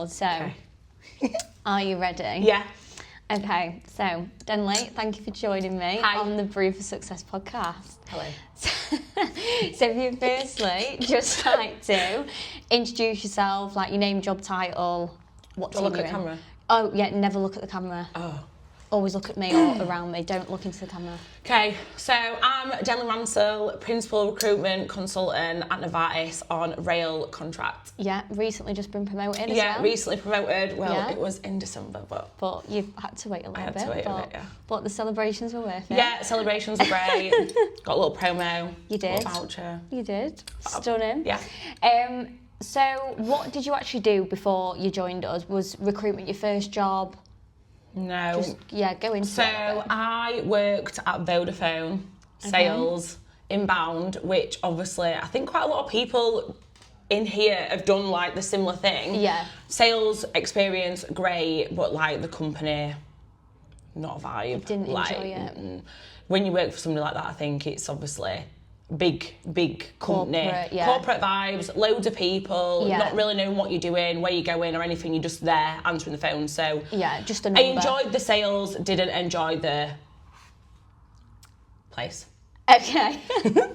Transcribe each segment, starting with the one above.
yours. So, Okay. Are you ready? Yeah. Okay, so Denley, thank you for joining me on the Brew for Success podcast. Hello. So if you firstly just like to introduce yourself, like your name, job title, what team Look you're at in. camera. Oh yeah, never look at the camera. Oh. Always look at me or around me. Don't look into the camera. Okay, so I'm Denley Mansell, Principal Recruitment Consultant at Novartis on rail contract. Yeah, recently just been promoted as Yeah, well. recently promoted. Well, Yeah. it was in December, but You've had to wait a little bit. I had to wait a bit, yeah. But the celebrations were worth it. yeah, celebrations were great. Got a little promo. You did. Little voucher. You did. Stunning. Yeah. So what did you actually do before you joined us? Was recruitment your first job? No. Go into So it. I worked at Vodafone, sales, inbound, which obviously I think quite a lot of people in here have done like the similar thing. Yeah. Sales experience, great, but like the company, not a vibe. Didn't like, enjoy it. When you work for somebody like that, I think it's obviously big company. Corporate, yeah. Corporate vibes, loads of people, Yeah. not really knowing what you're doing, where you're going or anything, you're just there answering the phone. So Yeah, just a I number. enjoyed the sales, didn't enjoy the place. Okay.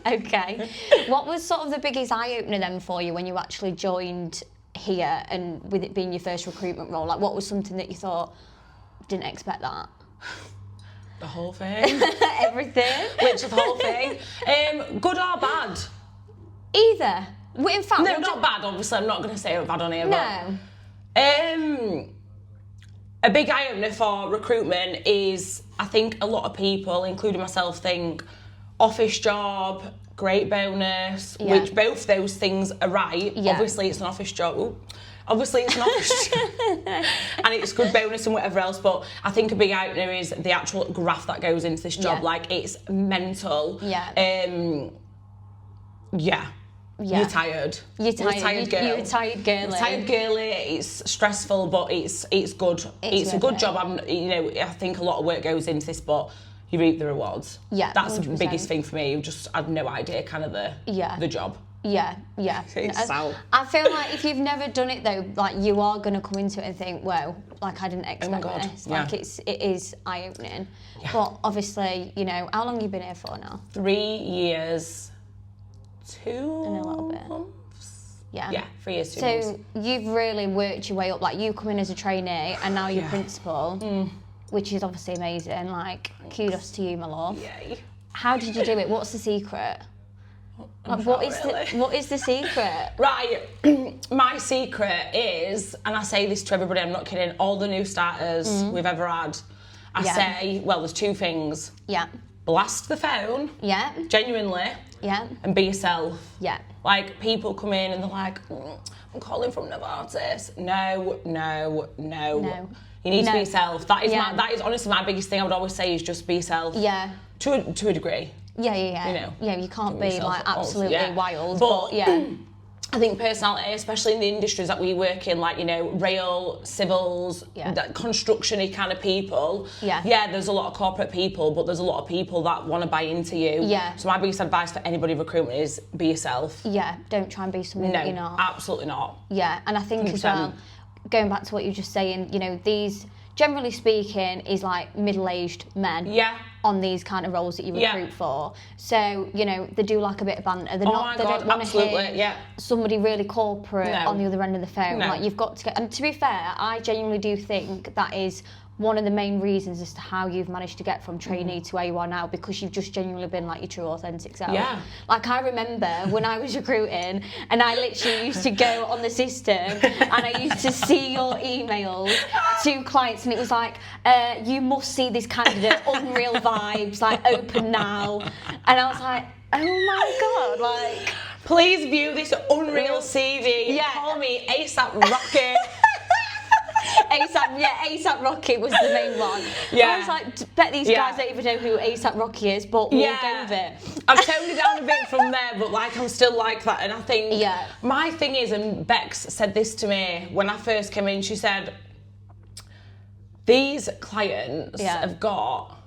Okay. What was sort of the biggest eye-opener then for you when you actually joined here and with it being your first recruitment role? Like what was something that you thought, didn't expect that? The whole thing. Everything? Literally the whole thing. Good or bad? Either. Well, in fact, No, not bad, obviously. I'm not going to say bad on here, No. but... a big eye-opener for recruitment is, I think a lot of people, including myself, think office job, great bonus, Yeah. which both those things are right. Yeah. Obviously, it's an office job. Ooh. Obviously, it's an office job. And it's good bonus and whatever else, but I think a big eye-opener is the actual graft that goes into this job. Yeah. Like, it's mental. Yeah. Yeah. Yeah. You're tired. You're tired. girl. You're a tired girly. Tired girly. It's stressful, but it's good. It's a good worth job. I think a lot of work goes into this, but you reap the rewards. Yeah, that's the 100%. biggest thing for me. Just had no idea, kind of the job. Yeah. It's so- I feel like if you've never done it though, like you are gonna come into it and think, "Whoa, like I didn't expect God, this." yeah. Like it is eye opening. But obviously, how long have you been here for now? 3 years, 2 And a little bit. months. Yeah. Yeah, 3 years, 2 months. So you've really worked your way up. Like you come in as a trainee and now you're Yeah. principal, which is obviously amazing. Like kudos to you, my love. Yay. How did you do it? What's the secret? Like, what is the secret? Right, my secret is, and I say this to everybody, I'm not kidding, all the new starters we've ever had, I say, well, there's 2 things. Yeah. Blast the phone, Yeah. genuinely, Yeah. and be yourself. Yeah. Like, people come in and they're like, I'm calling from Novartis. No. You need to be yourself. That is honestly my biggest thing I would always say is just be yourself. Yeah. To a degree. Yeah. You You can't be be yourself, like of course, absolutely yeah. wild, But- but yeah. I think personality, especially in the industries that we work in, like, rail, civils, Yeah. that construction-y kind of people. Yeah. Yeah, there's a lot of corporate people, but there's a lot of people that want to buy into you. Yeah. So my biggest advice for anybody in recruitment is be yourself. Yeah, don't try and be something that you're No, not. absolutely not. Yeah, and I think as well, 100%. going back to what you were just saying, these, generally speaking, is like middle-aged men. Yeah. On these kind of roles that you Yeah. recruit for. So, they do like a bit of banter. They're Oh not, my they God, don't want to absolutely, hear yeah. somebody really corporate No. on the other end of the phone. No. Like, you've got to get, and to be fair, I genuinely do think that is one of the main reasons as to how you've managed to get from trainee to where you are now, because you've just genuinely been like your true authentic self. Yeah. Like I remember when I was recruiting and I literally used to go on the system and I used to see your emails to clients and it was like, you must see this candidate, unreal vibes, like open now. And I was like, oh my God, like... Please view this unreal CV. Yeah. Call me ASAP Rocket. ASAP Rocky was the main one. Yeah. I was like, bet these guys don't even know who ASAP Rocky is, but we'll go with it. I've toned it down a bit from there, but like I'm still like that. And I think my thing is, and Bex said this to me when I first came in, she said, these clients have got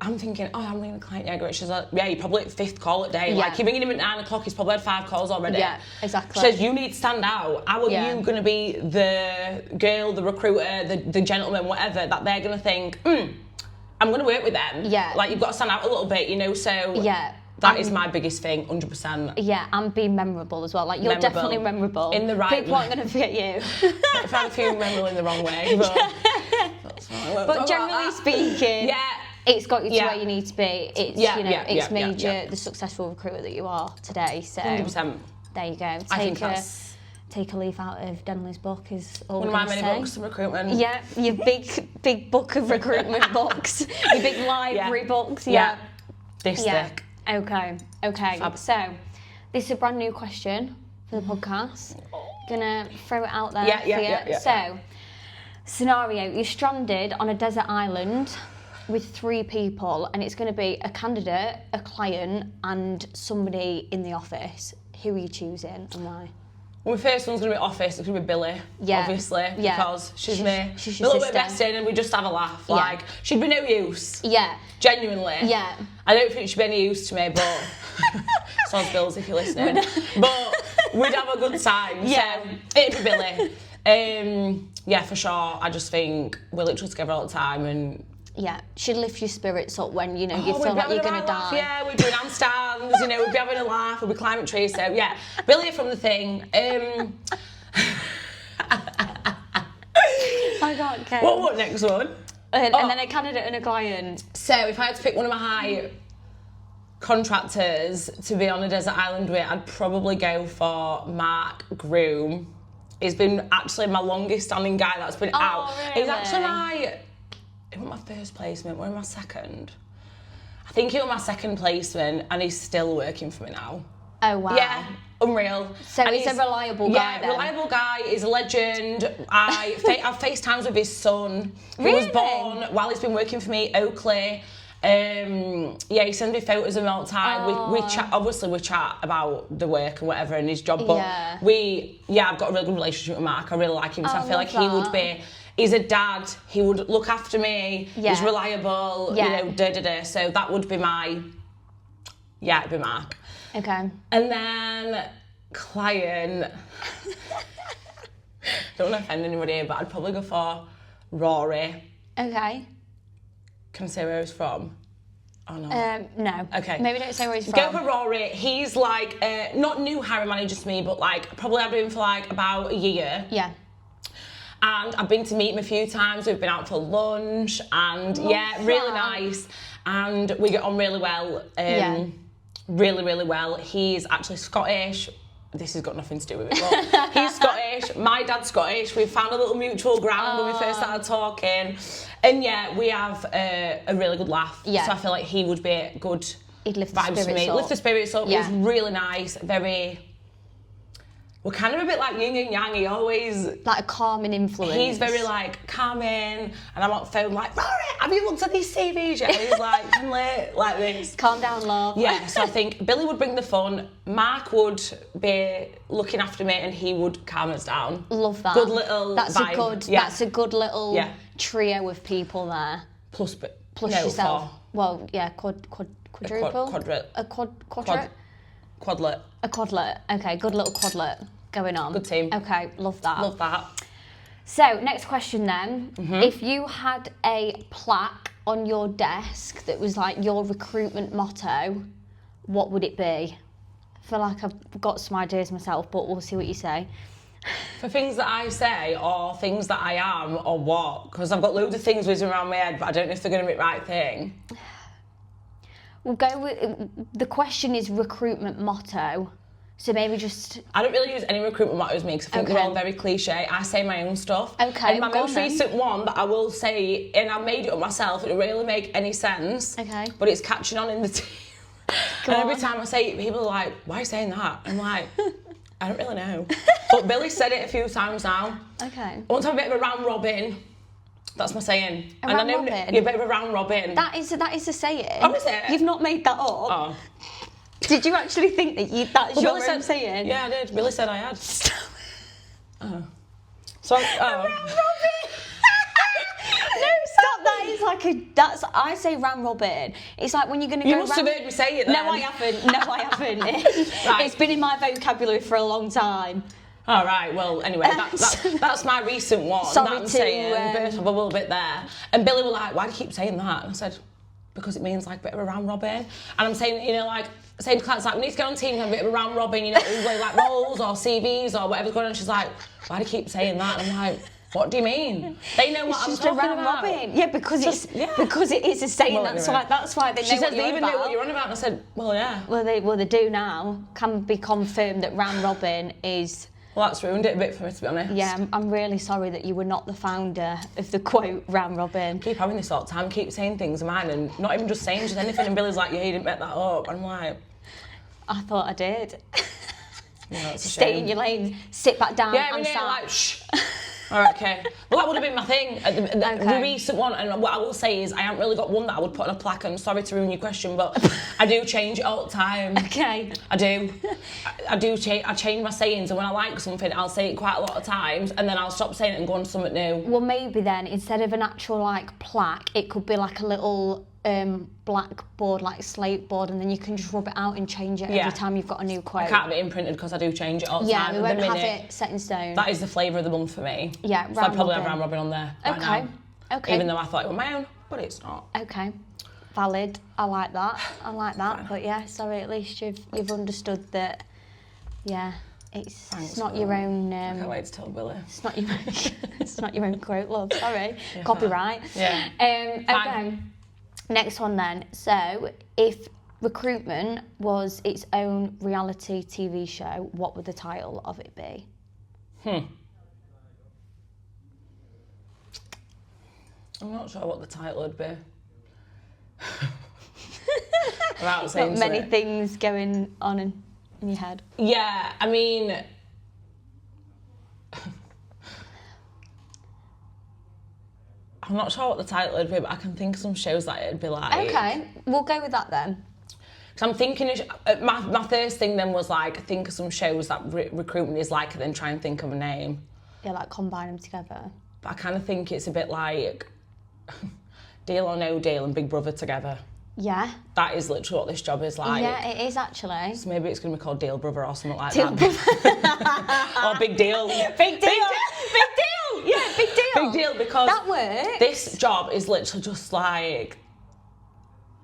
I'm thinking, oh, I'm ringing the client. Yeah, great. She's like, yeah, you're probably at 5th call a day. Yeah. Like, you're ringing him at 9 o'clock, he's probably had 5 calls already. Yeah, exactly. She says, you need to stand out. How are you going to be the girl, the recruiter, the gentleman, whatever, that they're going to think, I'm going to work with them. Yeah. Like, you've got to stand out a little bit, you know, so... Yeah. That is my biggest thing, 100%. Yeah, and be memorable as well. Like, you're definitely memorable. In the right People aren't going to forget you. I've had a few memorable in the wrong way, but... That's fine. But generally speaking... Yeah. It's got you to where you need to be. It's, it's made you the successful recruiter that you are today. So 100%. There you go. Take a leaf out of Denley's book is all one of my many books of recruitment. Yeah, your big book of recruitment books. Your big library books. Yeah. This thick. Okay. Fab. So, this is a brand new question for the podcast. Gonna throw it out there for you. Yeah. So, scenario: you're stranded on a desert island with 3 people, and it's going to be a candidate, a client, and somebody in the office. Who are you choosing and why? Well, my first one's going to be office. It's going to be Billy, obviously, because she's me. She's a your little bit sister. bested, and we just have a laugh. Yeah. Like, she'd be no use. Yeah. Genuinely. Yeah. I don't think she'd be any use to me, but... Sounds Bills if you're listening. But we'd have a good time. Yeah. So, it'd be Billy. Yeah, for sure. I just think we're literally together all the time, and... Yeah, she'd lift your spirits up when, you feel like you're going to die. Yeah, we'd do handstands, we'd be having a laugh, we'd be climbing trees, so yeah. Billy from the thing. I can't care. What next one? And then a candidate and a client. So if I had to pick one of my high contractors to be on a desert island with, I'd probably go for Mark Groom. He's been actually my longest standing guy that's been out. Really? He's actually it was my first placement, or my second? I think it was my second placement, and he's still working for me now. Oh, wow. Yeah, unreal. So he's a reliable guy then? Yeah, reliable guy, he's a legend. I've FaceTimes with his son, who was born while he's been working for me at Oakley. He sends me photos of him all the time. We chat, obviously we chat about the work and whatever and his job, but I've got a really good relationship with Mark. I really like him, so I feel like he would be... He's a dad, he would look after me, he's reliable, so that would be it'd be Mark. Okay. And then client, don't want to offend anybody, but I'd probably go for Rory. Okay. Can I say where he's from? Oh no. No. Okay. Maybe don't say where he's from. Go for Rory. He's like, not new hiring manager to me, but like, probably I've been for like about a year. Yeah. And I've been to meet him a few times. We've been out for lunch, and really nice. And we get on really well. Really, really well. He's actually Scottish. This has got nothing to do with it, but he's Scottish. My dad's Scottish. We found a little mutual ground when we first started talking. And we have a really good laugh. Yeah. So I feel like he would be good. He'd lift vibes the for me. Up. Lift the spirits up. Yeah. He's really nice. We're kind of a bit like yin and yang. He always... Like a calming influence. He's very like calming, and I'm on the phone like, Rory, have you looked at these CVs yet? And he's like, Denley, like this. Calm down, love. Yeah, so I think Billy would bring the fun, Mark would be looking after me, and he would calm us down. Love that. Good little vibe. That's a good little trio of people there. Plus yourself. 4. Well, yeah, quadruple. A quadlet. A quadlet. Okay, good little quadlet going on. Good team. Okay, love that. Love that. So, next question then. If you had a plaque on your desk that was like your recruitment motto, what would it be? I feel like I've got some ideas myself, but we'll see what you say. For things that I say, or things that I am, or what? Because I've got loads of things whizzing around my head, but I don't know if they're going to be the right thing. We'll go with... The question is recruitment motto. So maybe just... I don't really use any recruitment mottos, me, because I think they're all very cliche. I say my own stuff. Okay, and my most recent one that I will say, and I made it up myself, it didn't really make any sense. Okay. But it's catching on in the team. And every time I say it, people are like, why are you saying that? I'm like, I don't really know. But Billy said it a few times now. Okay. I want to have a bit of a round robin. That's my saying. A round robin? Yeah, a bit of a round robin. That is a saying. Oh, is it? You've not made that up. Oh. Did you actually think that that's your own saying? Yeah, I did. Billy said I had. Oh. So, round robin. No, stop that is like I say round robin. It's like when you're going to go. You must have heard me say it then. No, I haven't. No, I haven't. Right. It's been in my vocabulary for a long time. All right. Well, anyway, that's my recent one. Sorry that I'm to, saying. Burst up a little bit there. And Billy were like, "Why do you keep saying that?" And I said, "Because it means like a bit of a round robin." And I'm saying, you know, like saying to clients like, "We need to get on teams and have a bit of a round robin, you know, like roles or CVs or whatever's going on." She's like, "Why do you keep saying that?" And I'm like, "What do you mean?" They know what I'm talking about. It's just a round robin. Yeah, because it is a saying. Well, That's anyway. why they know. She says what they you're even about. know what you're on about. And I said, "Well, yeah." Well, they do now. Can be confirmed that round robin is. Well, that's ruined it a bit for me, to be honest. Yeah, I'm really sorry that you were not the founder of the quote round robin. Keep having this all the time, keep saying things of mine and not even just saying just anything. And Billy's like, "Yeah, you didn't make that up." And I'm like, I thought I did. Yeah, it's a Stay shame. in your lane, sit back down Yeah, and we know, start. like, shh. All right, okay. Well, that would have been my thing. The recent one, and what I will say is I haven't really got one that I would put on a plaque, and sorry to ruin your question, but I do change it all the time. Okay. I do. I change my sayings, and when I like something, I'll say it quite a lot of times, and then I'll stop saying it and go on to something new. Well, maybe then, instead of an actual, like, plaque, it could be like a little blackboard, like slate board, and then you can just rub it out and change it every time you've got a new quote. I can't have it imprinted because I do change it all the time. Yeah, we won't have it set in stone. That is the flavour of the month for me. Yeah, so I'd probably robin. have round robin on there right Okay. now. Okay. Even though I thought it was my own, but it's not. Okay. Valid. I like that. But yeah, sorry, at least you've understood that. Yeah, it's not your own. I can't wait to tell Billy. It's not your own. It's not your own quote, love. Sorry. Yeah. Copyright. Yeah. Okay. Next one then. So, if recruitment was its own reality TV show, what would the title of it be? I'm not sure what the title would be. Without saying Not many things going on in your head. Yeah, I mean, I'm not sure what the title would be, but I can think of some shows that it'd be like. Okay, we'll go with that then. Because I'm thinking, my first thing then was like, think of some shows that recruitment is like, and then try and think of a name. Yeah, like combine them together. But I kind of think it's a bit like Deal or No Deal and Big Brother together. Yeah. That is literally what this job is like. Yeah, it is actually. So maybe it's going to be called Deal Brother or something like Deal that. Or Big Deal. Big deal. Big deal. Yeah, big deal. Big deal, because that works. This job is literally just like,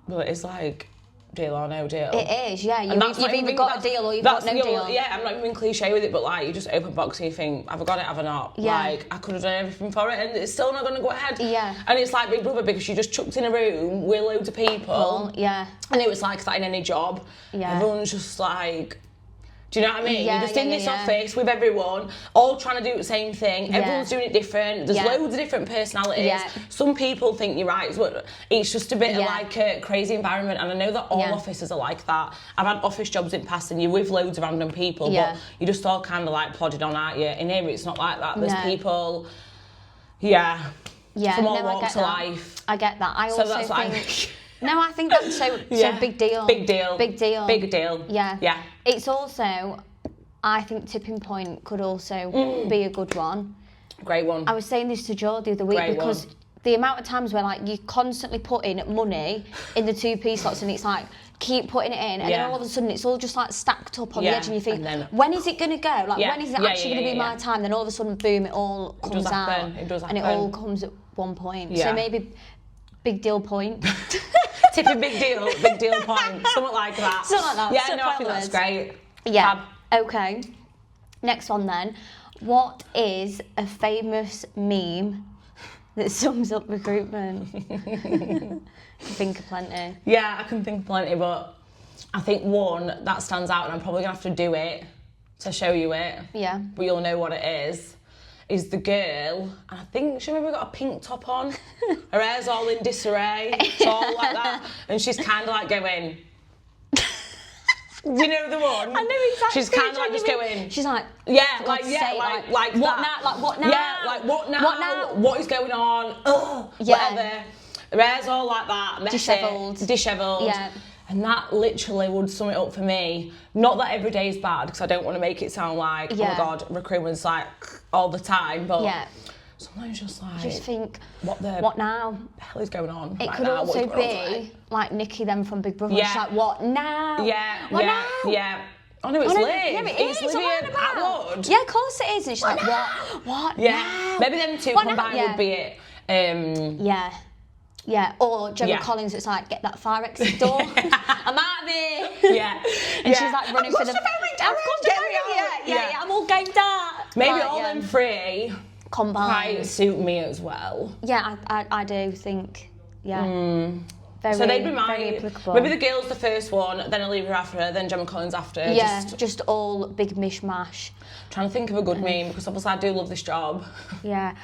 well, it's like Deal or No Deal. It is, yeah. You've either got a deal or you've got no deal. Yeah, I'm not even cliche with it, but like, you just open box and you think, have I got it, have I not? Yeah. Like, I could have done everything for it and it's still not going to go ahead. Yeah. And it's like Big Brother because you just chucked in a room with loads of people. Yeah. And it was like that in any job. Yeah. Everyone's just like, do you know what I mean? Yeah, You're just in this yeah. office with everyone, all trying to do the same thing. Yeah. Everyone's doing it different. There's loads of different personalities. Yeah. Some people think you're right, but it's just a bit of Yeah. like a crazy environment. And I know that all Yeah. offices are like that. I've had office jobs in the past and you're with loads of random people, Yeah. but you're just all kind of like plodded on, aren't you? In here, it's not like that. There's No. people, Yeah, from all no, walks of life. I get that. I So also that's what I think. think. No, I think that's so big deal. Big deal. Big deal. Big deal. Yeah. Yeah. It's also, I think Tipping Point could also be a good one. Great one. I was saying this to Joe the other week Great because one. the amount of times where like you constantly put in money in the 2p slots and it's like keep putting it in and then all of a sudden it's all just like stacked up on the edge and you think, and then- when is it going to go? Like when is it actually going to be my yeah. time? Then all of a sudden, boom, it all comes does out. happen. It does And it happen. all comes at one point. Yeah. So maybe big deal point. Tipping big deal point, something like that. Something like that. Yeah, So no, I think that's great. Yeah. Fab. Okay. Next one then. What is a famous meme that sums up recruitment? Think of plenty. Yeah, I can think of plenty, but I think one that stands out, and I'm probably gonna have to do it to show you it. Yeah. But you'll know what it is the girl, and I think she maybe got a pink top on. Her hair's all in disarray. It's all like that. And she's kind of like going, you know the one? I know exactly. She's kind of like just going. She's like, Yeah, for like, God's yeah, sake, like what that. now? Like what now? Yeah, like what now? What now? What is going on? Ugh, Yeah. whatever. Her hair's all like that, messy, dishevelled. Yeah. And that literally would sum it up for me. Not that every day is bad, because I don't want to make it sound like, oh Yeah. my God, recruitment's like all the time, but Yeah. sometimes just like, Just think, what now? hell is going on? It right could now? also What's going on be like Nikki then from Big Brother. Yeah. She's like, what now? Yeah, What yeah, now? yeah. Oh no, it's Oh, no, Liv. yeah, it It's is. Livian Atwood. Yeah, of course it is. And she's like, what Yeah. now? Maybe them two What now? combined Yeah. would be it. Yeah. Yeah, or Gemma Yeah. Collins, it's like, get that fire exit door. I'm out of here. Yeah. And she's like running for the... I've got to Get me out. Yeah, I'm all gamed out. Maybe Like, all them three combined. quite suit me as well. Yeah, I do think, very, So they'd be very applicable. maybe the girl's the first one, then Olivia after, then Gemma Collins after. Yeah, just all big mishmash. Trying to think of a good meme, because obviously I do love this job. Yeah.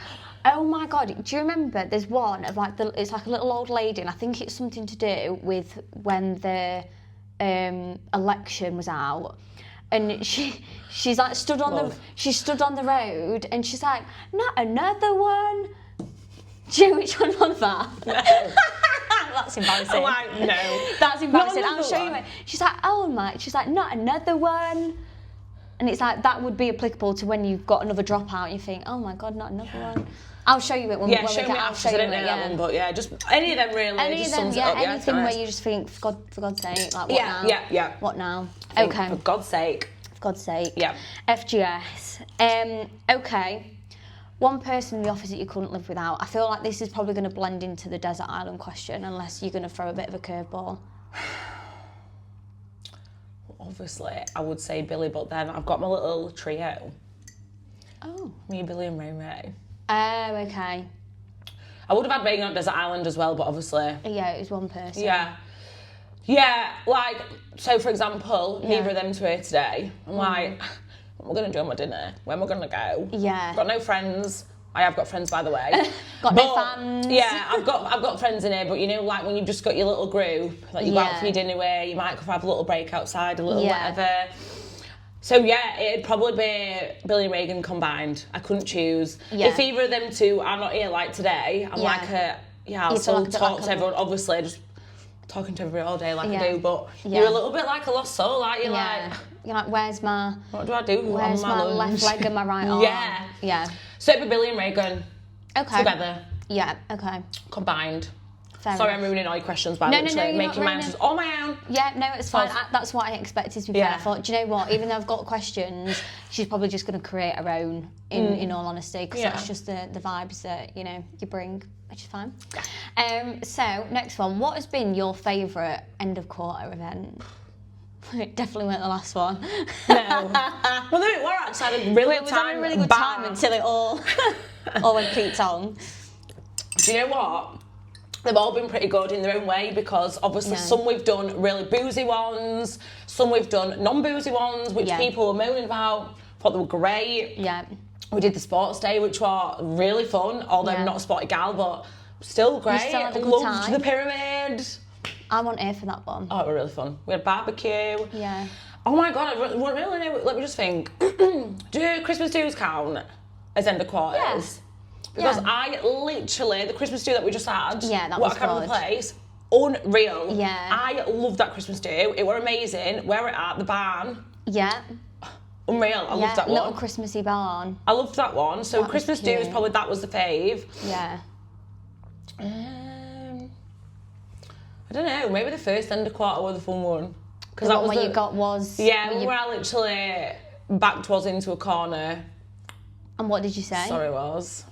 Oh my God, do you remember there's one of like, it's like a little old lady, and I think it's something to do with when the election was out. And she's like stood on the road, and she's like, not another one. Do you know which one was that? No. That's embarrassing. Like, no. That's embarrassing. Not I'll another show you one. it. She's like, oh my. She's like, not another one. And it's like, that would be applicable to when you've got another dropout. You think, oh my God, not another one. I'll show you it when we get. I'll show you I didn't it. know that one, but yeah, just any of them really. Any just of them, sums it up. anything nice. where you just think, for God's sake, like what now? Yeah. What now? Think, Okay. For God's sake. For God's sake. Yeah. FGS. Okay. One person in the office that you couldn't live without. I feel like this is probably going to blend into the desert island question, unless you're going to throw a bit of a curveball. Obviously, I would say Billy, but then I've got my little trio. Oh. Me, Billy, and Ray Ray. Oh, okay. I would have had Megan on Desert Island as well, but obviously. Yeah, it was one person. Yeah. Yeah, like, so for example, neither of them two here today. I'm like, what am I going to do on my dinner? Where am I going to go? Yeah. Got no friends. I have got friends, by the way. No fans. Yeah, I've got friends in here, but you know, like when you've just got your little group, like you go out for your dinner where you might have a little break outside, a little whatever. So yeah, it'd probably be Billy and Reagan combined. I couldn't choose. Yeah. If either of them two are not here like today, I'm like, I'll still talk to everyone, obviously, just talking to everybody all day like I do, but you're a little bit like a lost soul, aren't you? Like, you're like, where's my Where's my lunch? left leg and my right arm? Yeah. So it'd be Billy and Reagan together, okay. combined. Fair Sorry, enough. I'm ruining all your questions by No, literally you're making not my ruining. answers all my own. Yeah, no, it's fine. That's what I expected to be fair. Yeah. I thought, do you know what? Even though I've got questions, she's probably just going to create her own, in all honesty, because that's just the vibes that, you bring, which is fine. So, next one. What has been your favourite end of quarter event? It definitely weren't the last one. No. Well, no, it were actually. I had a really It was having a really good time until it all went Pete on. Do you know what? They've all been pretty good in their own way, because obviously some we've done really boozy ones, some we've done non-boozy ones, which people were moaning about, thought they were great. Yeah. We did the sports day, which was really fun, although I'm not a sporty gal, but still great. still had a good Loved time. the pyramid. I want here for that one. Oh, it was really fun. We had barbecue. Yeah. Oh my God, I really know. Let me just think. Do Christmas dues count as end of quarters? Because I literally, the Christmas do that we just had, that what was I good. place, unreal. Yeah. I loved that Christmas do. It were amazing. Where it at, the barn. Yeah. Unreal. I loved that one. Little Christmassy barn. I loved that one. So That was Christmas cute. dues, probably that was the fave. Yeah. I don't know, maybe the first end of quarter was the fun one. Because that one you got was... Yeah, where I literally backed was into a corner. And what did you say? Sorry, was.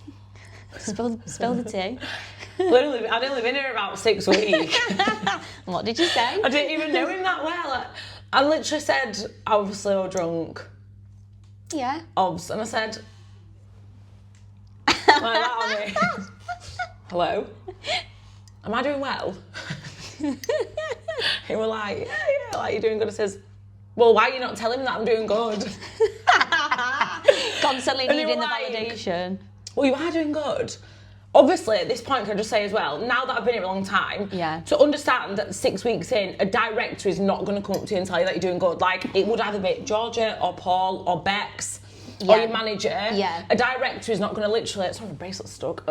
Spill the tea. I'd only been here about 6 weeks. What did you say? I didn't even know him that well. I literally said, I was so drunk. Yeah. Obs. And I said, like that on me. Hello? Am I doing well? He were like, yeah, like you're doing good. I says, well, why are you not telling me that I'm doing good? Constantly And they needing were the like, validation. Well, you are doing good. Obviously, at this point, can I just say as well, now that I've been here a long time, to understand that 6 weeks in, a director is not going to come up to you and tell you that you're doing good. Like, it would either be Georgia or Paul or Bex or your manager. Yeah. A director is not going to literally... Sorry, my bracelet's stuck.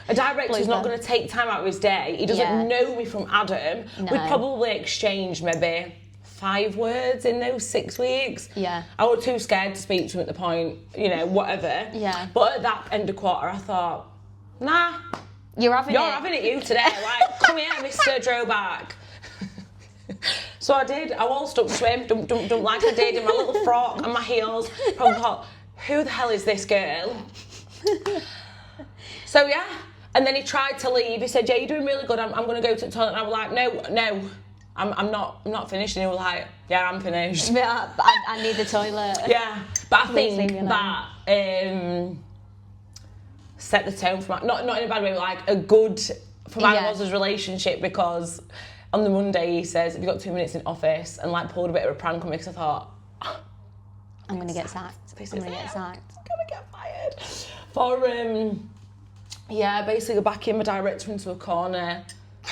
A director is not going to take time out of his day. He doesn't know me from Adam. No. We'd probably exchange maybe 5 words in those 6 weeks. Yeah. I was too scared to speak to him at the point, you know, whatever. Yeah. But at that end of quarter, I thought, nah. You're having it, you today. Like, come here, Mr. Drowback. So I did. I waltzed up to him, dum, like I did, in my little frock and my heels. Probably thought, who the hell is this girl? So yeah. And then he tried to leave. He said, yeah, you're doing really good. I'm going to go to the toilet. And I was like, no. I'm not finished. And he was like, yeah, I'm finished. Yeah, I need the toilet. Yeah. But I think that set the tone for my, not in a bad way, but like a good, for my Waz's relationship, because on the Monday he says, have you got 2 minutes in office? And like pulled a bit of a prank on me because I thought, I'm going to get sacked. I'm going to get sacked. I'm going to get fired. For, basically backing my director into a corner.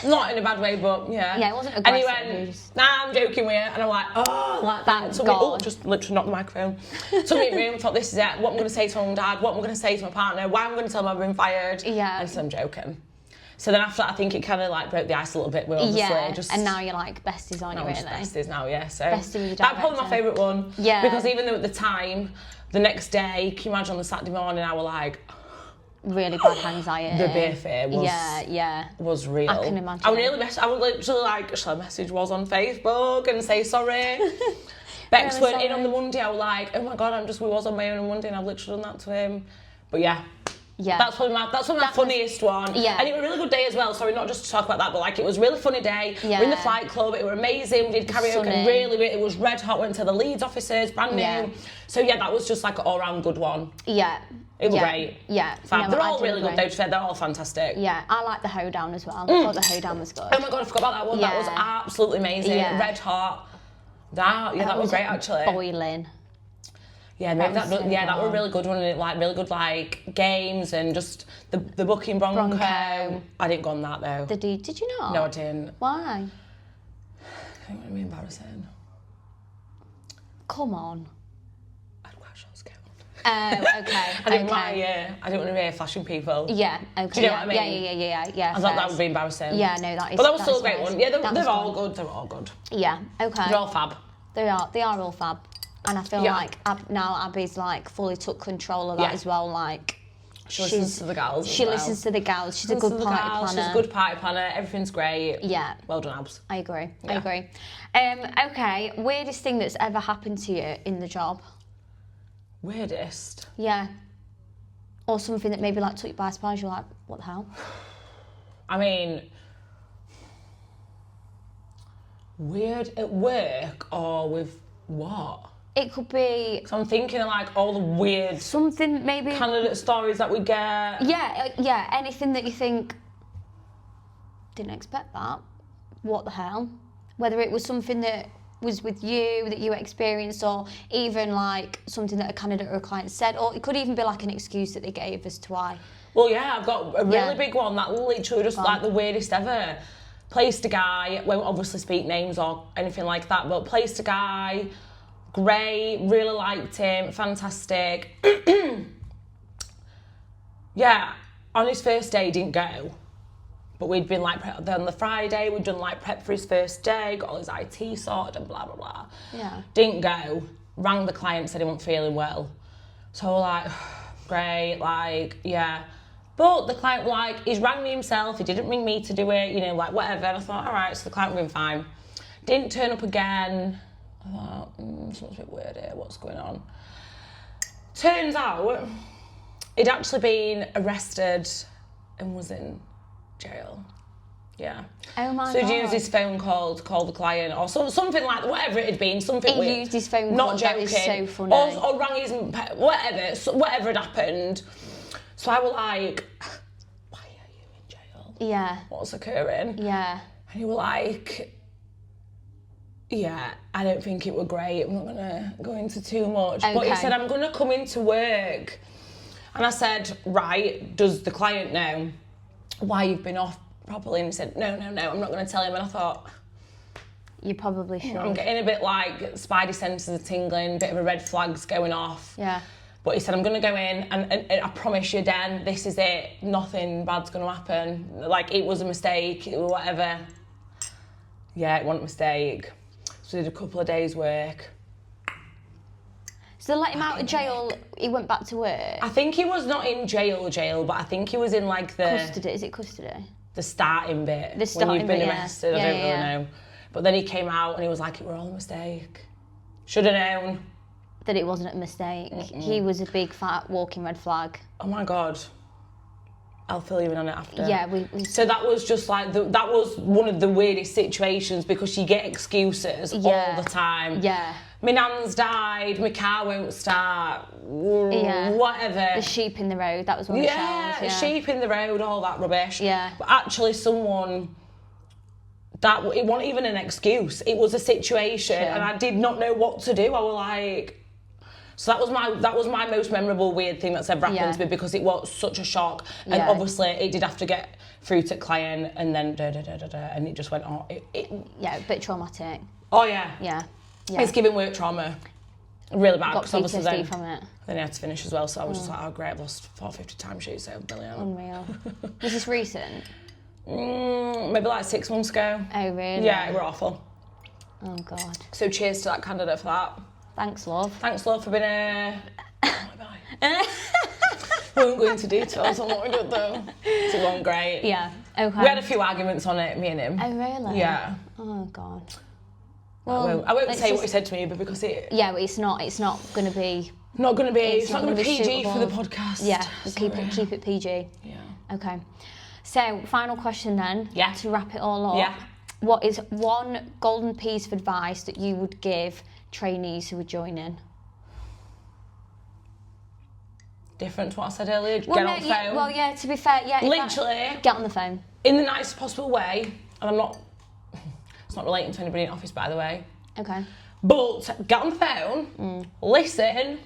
Not in a bad way, but yeah. Yeah, it wasn't aggressive. And he went, nah, I'm joking with you. And I'm like, oh, like that. So just literally knocked the microphone. Took me in the room, thought, this is it. What I'm going to say to my mum and dad, what I'm going to say to my partner, why I'm going to tell them I've been fired. Yeah. And so I'm joking. So then after that, I think it kind of like broke the ice a little bit. We're obviously and now you're like besties, aren't you, really? Besties now, yeah. So bestie with your that's probably my favourite one. Yeah. Because even though at the time, the next day, can you imagine on the Saturday morning, I was like, really bad anxiety. The beer fear was real. I can imagine. I would literally like, shall I message Waz on Facebook and say sorry? Bex went in on the Monday, I was like, oh my God, we was on my own on Monday and I've literally done that to him. But yeah. That's probably my funniest one. Yeah. And it was a really good day as well. Sorry, not just to talk about that, but like it was a really funny day. Yeah. We're in the flight club, it was amazing. We did karaoke and it was red hot, went to the Leeds offices, brand new. So yeah, that was just like an all round good one. Yeah. It was great. Yeah. Fab. They're all really good though, they're all fantastic. Yeah, I like the hoedown as well. I thought the hoedown was good. Oh my God, I forgot about that one. Yeah. That was absolutely amazing. Yeah. Red hot. That was great actually. Boiling. Yeah, maybe that were a really good one, and like really good like games and just the booking Bronco. I didn't go on that though. Did you not? No, I didn't. Why? I think it would be embarrassing. Come on. I had quite a short skirt on. Okay. I didn't want to be flashing people. Yeah. Okay. Do you know what I mean? Yeah. I thought that would be embarrassing. Yeah. No, that is. But that was still a great one. Yeah, they're all good. They're all good. Yeah. Okay. They're all fab. They are all fab. And I feel like now Abby's like fully took control of that as well. Like she listens to the gals. She listens to the gals. She's a good party planner. She's a good party planner. Everything's great. Yeah. Well done, Abs. I agree. Yeah. I agree. Okay. Weirdest thing that's ever happened to you in the job? Weirdest? Yeah. Or something that maybe like took you by surprise. You're like, what the hell? I mean, weird at work or with what? It could be. So I'm thinking of like all the weird something maybe candidate stories that we get. Yeah. Anything that you think didn't expect that. What the hell? Whether it was something that was with you that you experienced, or even like something that a candidate or a client said, or it could even be like an excuse that they gave as to why. Well, yeah, I've got a really big one that literally just like the weirdest ever. Placed a guy, won't obviously speak names or anything like that, but placed a guy, great, really liked him, fantastic. Yeah, on his first day, he didn't go. But we'd been like, then on the Friday, we'd done like prep for his first day, got all his IT sorted and blah, blah, blah. Yeah. Didn't go, rang the client, said he wasn't feeling well. So we're like, great, like, yeah. But the client, like, he's rang me himself, he didn't ring me to do it, you know, like, whatever. And I thought, all right, so the client was fine. Didn't turn up again. I thought, something's a bit weird here, what's going on? Turns out, he'd actually been arrested and was in jail. Yeah. Oh my God. So he'd used his phone call to call the client or something like, whatever it had been, something weird. He used his phone Not call, joking. that is so funny. Or rang his, whatever had happened. So I was like, why are you in jail? Yeah. What's occurring? Yeah. And he was like, yeah, I don't think it were great. I'm not going to go into too much. Okay. But he said, I'm going to come into work. And I said, right, does the client know why you've been off properly? And he said, no, I'm not going to tell him. And I thought, you probably should. I'm getting a bit like spidey senses are tingling, bit of a red flag's going off. Yeah. But he said, I'm going to go in and I promise you, Dan, this is it. Nothing bad's going to happen. Like, it was a mistake, whatever. Yeah, it wasn't a mistake. So So I did a couple of days' work. So they let him out of jail, he went back to work? I think he was not in jail, but I think he was in like the... Custody, is it custody? The starting bit. The starting when you've been bit, arrested, I don't really know. But then he came out and he was like, it were all a mistake. Should have known. That it wasn't a mistake. He was a big, fat, walking red flag. Oh my God. I'll fill you in on it after. Yeah, we So that was just like, that was one of the weirdest situations because you get excuses all the time. Yeah. My nan's died, my car won't start, whatever. The sheep in the road, that was one of the shells. Yeah, sheep in the road, all that rubbish. Yeah. But actually someone, it wasn't even an excuse, it was a situation and I did not know what to do. I was like... So that was my most memorable weird thing that's ever happened to me because it was such a shock. And obviously it did have to get through to client and then and it just went on. Yeah, a bit traumatic. Oh yeah. Yeah. It's giving work trauma really bad. Got PTSD from it. Then I had to finish as well, so I was just like, oh great, I've lost 450 timesheets, so brilliant. Unreal. Was this recent? Maybe like 6 months ago. Oh really? Yeah, it were awful. Oh God. So cheers to that candidate for that. Thanks, love. Thanks, love, for being a... Bye. We won't go into details on what we did though. It wasn't great. Yeah, okay. We had a few arguments on it, me and him. Oh really? Yeah. Oh God. Well, I won't say what he said to me, but because it... Yeah, but it's not going to be... It's not going to be PG suitable for the podcast. Yeah, keep it PG. Yeah. Okay. So, final question then. Yeah. To wrap it all up. Yeah. What is one golden piece of advice that you would give trainees who are joining? Different to what I said earlier. Get on the phone. To be fair, literally. Get on the phone. In the nicest possible way. And I'm not... It's not relating to anybody in office, by the way. Okay. But get on the phone, listen,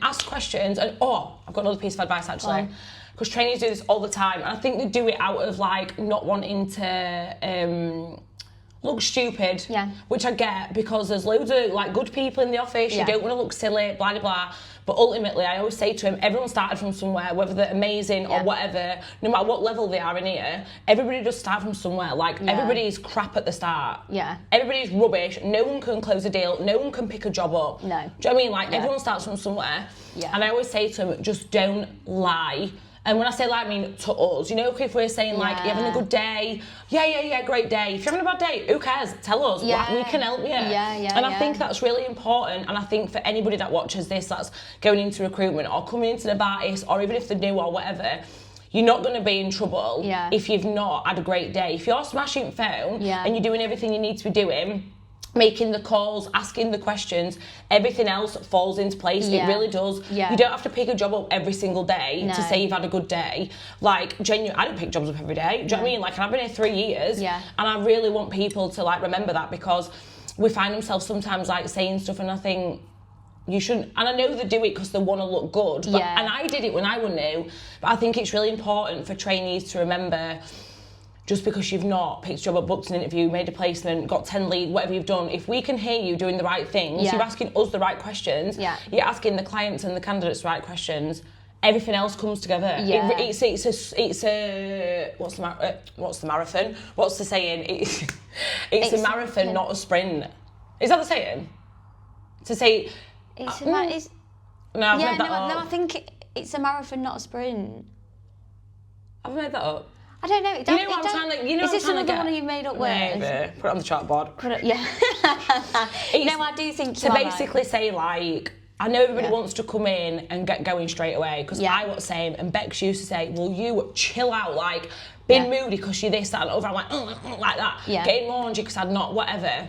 ask questions, and I've got another piece of advice actually. Because trainees do this all the time, and I think they do it out of like not wanting to look stupid, which I get because there's loads of like good people in the office. You don't want to look silly, blah blah blah. But ultimately, I always say to him, everyone started from somewhere, whether they're amazing or whatever, no matter what level they are in here, everybody does start from somewhere. Like, everybody's crap at the start. Yeah. Everybody's rubbish. No one can close a deal. No one can pick a job up. No. Do you know what I mean? Like, everyone starts from somewhere. Yeah. And I always say to him, just don't lie. And when I say lie, I mean to us. You know, if we're saying like, you're having a good day, great day. If you're having a bad day, who cares? Tell us. Yeah. We can help you. And I think that's really important. And I think for anybody that watches this, that's going into recruitment or coming into the Bartis, or even if they're new or whatever, you're not going to be in trouble if you've not had a great day. If you're smashing phone and you're doing everything you need to be doing, making the calls, asking the questions, everything else falls into place. It really does. You don't have to pick a job up every single day to say you've had a good day. Like, genuinely, I don't pick jobs up every day. Do you know what I mean? Like, I've been here 3 years, and I really want people to like remember that, because we find themselves sometimes like saying stuff, and I think you shouldn't. And I know they do it because they want to look good. But, and I did it when I was new. But I think it's really important for trainees to remember, just because you've not picked a job up, booked an interview, made a placement, got 10 leads, whatever you've done, if we can hear you doing the right things, you're asking us the right questions, you're asking the clients and the candidates the right questions, everything else comes together. It's a what's the marathon? What's the saying? It's a marathon, not a sprint. Is that the saying? To say... No, I've made that up. No, I think it's a marathon, not a sprint. I've made that up. I don't know. You know what I'm trying to... Is this another one of you made up words? Maybe. Put it on the chalkboard. No, I do think to basically say, like, I know everybody wants to come in and get going straight away, because I was saying, and Bex used to say, well, you chill out, like, being moody because you're this, that, and over. I'm like that. Getting raunchy because I'd not, whatever.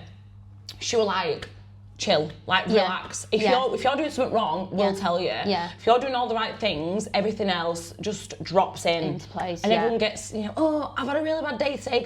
She was like, chill, like relax. If you're doing something wrong, we'll tell you. If you're doing all the right things, everything else just drops into place. And everyone gets, I've had a really bad day today.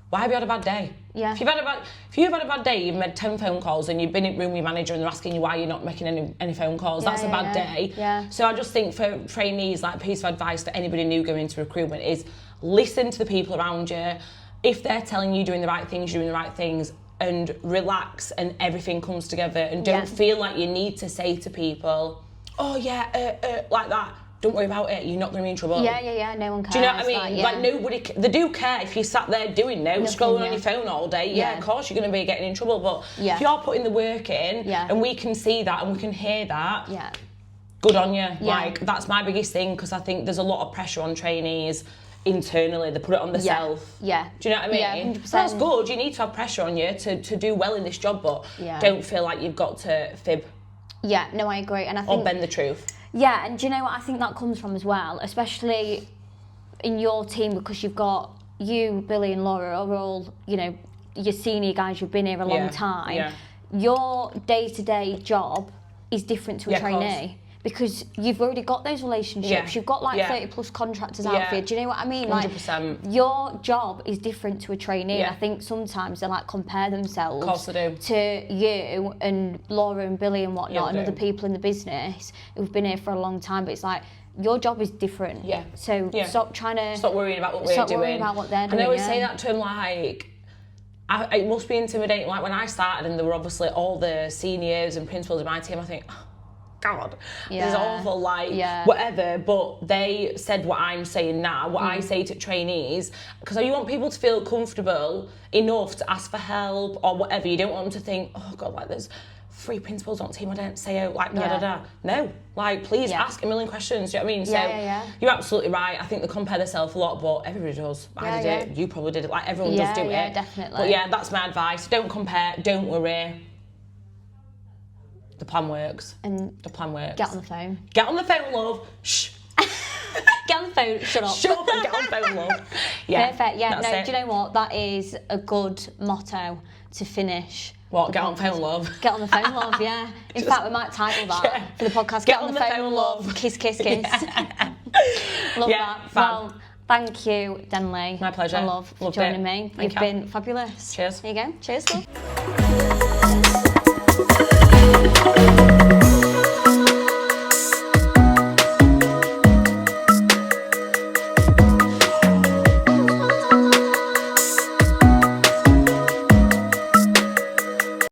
Why have you had a bad day? If you've had a bad day, you've made 10 phone calls and you've been in room with your manager and they're asking you why you're not making any phone calls. That's a bad day. So I just think for trainees, like, piece of advice for anybody new going into recruitment is listen to the people around you. If they're telling you doing the right things, you're doing the right things. And relax, and everything comes together. And don't feel like you need to say to people, like that. don't worry about it, you're not going to be in trouble. Yeah, no one cares. Do you know what I mean? Like, yeah. Like, nobody, they do care if you sat there doing scrolling on yeah. your phone all day. Yeah, Yeah. of course you're going to be getting in trouble, but Yeah. if you're putting the work in, Yeah. and we can see that and we can hear that, Yeah. good on you. Yeah. Like, that's my biggest thing, because I think there's a lot of pressure on trainees internally. They put it on themselves. Yeah. Do you know what I mean? Yeah, 100%. That's good. You need to have pressure on you to do well in this job, but Yeah. don't feel like you've got to fib Yeah, no, I agree. And I think... or bend the truth. Yeah, and do you know what I think that comes from as well, especially in your team, because you've got you, Billy and Laura are all, you know, your senior guys, you've been here a long time. Yeah. Your day-to-day job is different to a Yeah, of course. trainee. Because you've already got those relationships, Yeah. you've got like Yeah. 30 plus contractors out Yeah. here. Do you know what I mean? Like 100%. your job is different to a trainee. Yeah. And I think sometimes they like compare themselves Of course they do. to you and Laura and Billy and whatnot Yeah, and they other do. people in the business who've been here for a long time. But it's like your job is different. Yeah. So Yeah. stop trying to Stop worrying about what we're stop doing. worrying about what they're doing. And I always yeah. say that to him, like, it must be intimidating. Like, when I started and there were obviously all the seniors and principals in my team, I think, oh, God, this is Yeah. awful, like, Yeah. whatever. But they said what I'm saying now, what I say to trainees, because you want people to feel comfortable enough to ask for help or whatever. You don't want them to think, oh, God, like, there's 3 principals on team, I don't say out, like, da. No, like, please Yeah. ask a million questions, do you know what I mean? Yeah, So yeah. you're absolutely right. I think they compare themselves a lot, but everybody does. I did it, you probably did it, like, everyone does do it. Yeah, definitely. But yeah, that's my advice. Don't compare, don't worry. The plan works. And The plan works. get on the phone. Get on the phone, love. Shh. Get on the phone, shut up. Shut up and get on the phone, love. Yeah. Perfect, yeah. that's No, it. do you know what? That is a good motto to finish. What? Get on the phone, love. Get on the phone, love, yeah. In fact, we might title that Yeah. for the podcast. Get on the phone, love. Kiss, kiss, kiss. Love Yeah, that. fab. Well, thank you, Denley. My pleasure. I love for Loved joining it. me. Thank You've you. been fabulous. Cheers. There you go. Cheers, love.